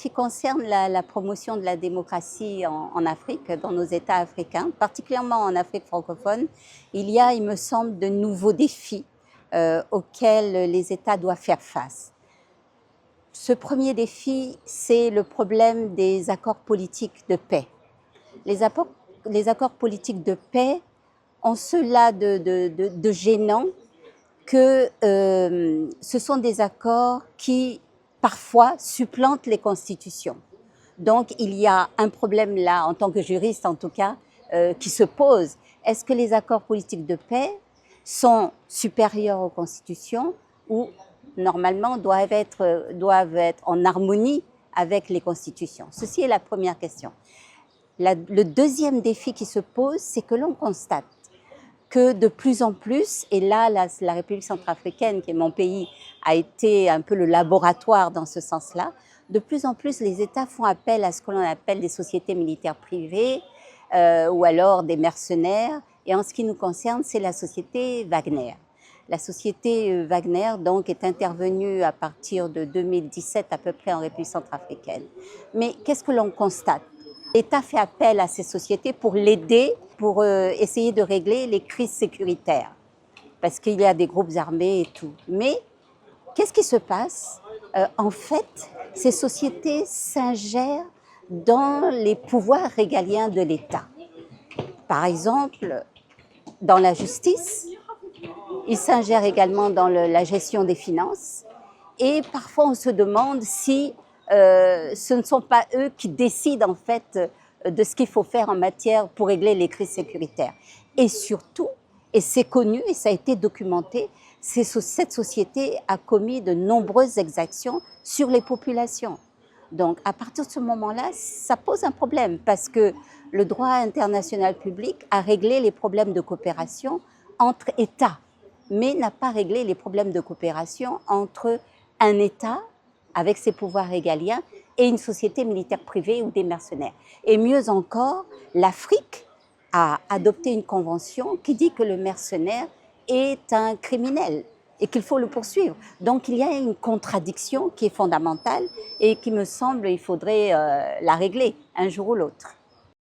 qui concerne la promotion de la démocratie en Afrique, dans nos États africains, particulièrement en Afrique francophone, il y a, il me semble, de nouveaux défis auxquels les États doivent faire face. Ce premier défi, c'est le problème des accords politiques de paix. Les accords politiques de paix ont cela de gênant que ce sont des accords qui, parfois, supplantent les constitutions. Donc, il y a un problème là, en tant que juriste en tout cas, qui se pose. Est-ce que les accords politiques de paix sont supérieurs aux constitutions ou, normalement, doivent être en harmonie avec les constitutions? Ceci est la première question. Le deuxième défi qui se pose, c'est que l'on constate que de plus en plus, et là, la République centrafricaine, qui est mon pays, a été un peu le laboratoire dans ce sens-là, de plus en plus, les États font appel à ce que l'on appelle des sociétés militaires privées ou alors des mercenaires. Et en ce qui nous concerne, c'est la société Wagner. La société Wagner, donc, est intervenue à partir de 2017 à peu près en République centrafricaine. Mais qu'est-ce que l'on constate? L'État fait appel à ces sociétés pour l'aider, pour essayer de régler les crises sécuritaires, parce qu'il y a des groupes armés et tout. Mais qu'est-ce qui se passe? En fait, ces sociétés s'ingèrent dans les pouvoirs régaliens de l'État. Par exemple, dans la justice, ils s'ingèrent également dans la gestion des finances, et parfois on se demande si ce ne sont pas eux qui décident en fait de ce qu'il faut faire en matière pour régler les crises sécuritaires. Et surtout, et c'est connu et ça a été documenté, cette société a commis de nombreuses exactions sur les populations. Donc à partir de ce moment-là, ça pose un problème parce que le droit international public a réglé les problèmes de coopération entre États, mais n'a pas réglé les problèmes de coopération entre un État avec ses pouvoirs régaliens et une société militaire privée ou des mercenaires. Et mieux encore, l'Afrique a adopté une convention qui dit que le mercenaire est un criminel et qu'il faut le poursuivre. Donc il y a une contradiction qui est fondamentale et qui me semble il faudrait la régler un jour ou l'autre.